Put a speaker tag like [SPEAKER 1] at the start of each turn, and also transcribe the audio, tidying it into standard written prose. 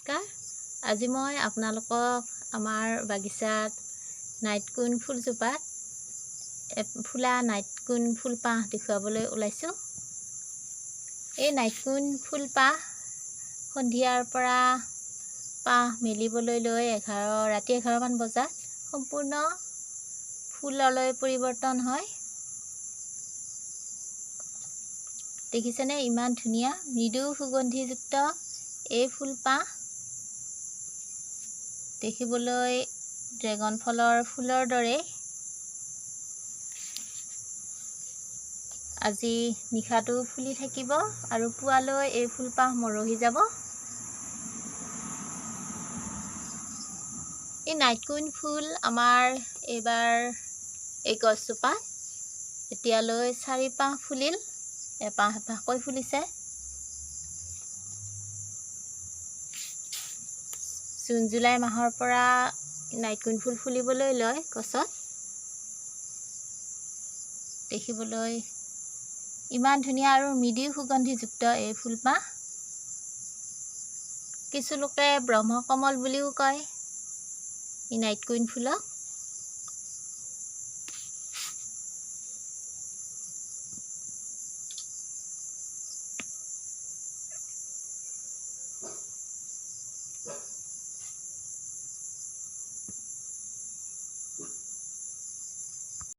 [SPEAKER 1] নমস্কাৰ। আজি মই আপোনালোকক আমাৰ বাগিচাত নাইটকুইন ফুলজোপাত ফুলা নাইটকুইন ফুলপাহ দেখুৱাবলৈ ওলাইছোঁ। এই নাইটকুইন ফুলপাহ সন্ধিয়াৰ পৰা পাহ মেলিবলৈ লৈ ৰাতি 11 মান বজাত সম্পূৰ্ণ ফুললৈ পৰিৱৰ্তন হয়। দেখিছেনে ইমান ধুনীয়া মৃদু সুগন্ধিযুক্ত এই ফুলপাহ। দেখিবলৈ ড্ৰেগন ফলৰ ফুলৰ দৰে। আজি নিশাটো ফুলি থাকিব আৰু পুৱালৈ এই ফুলপাহ মৰহি যাব। এই নাইটকুইন ফুল আমাৰ এইবাৰ এই গছজোপাত এতিয়ালৈ 4 পাহ ফুলিল, এপাহ এপাহকৈ ফুলিছে। জুন জুলাই মাহৰ পৰা নাইটকুইন ফুল ফুলিবলৈ লয় গছত। দেখিবলৈ ইমান ধুনীয়া আৰু মৃদু সুগন্ধিযুক্ত এই ফুলপাহ। কিছু লোকে ব্ৰহ্মকমল বুলিও কয় এই নাইটকুইন ফুলক।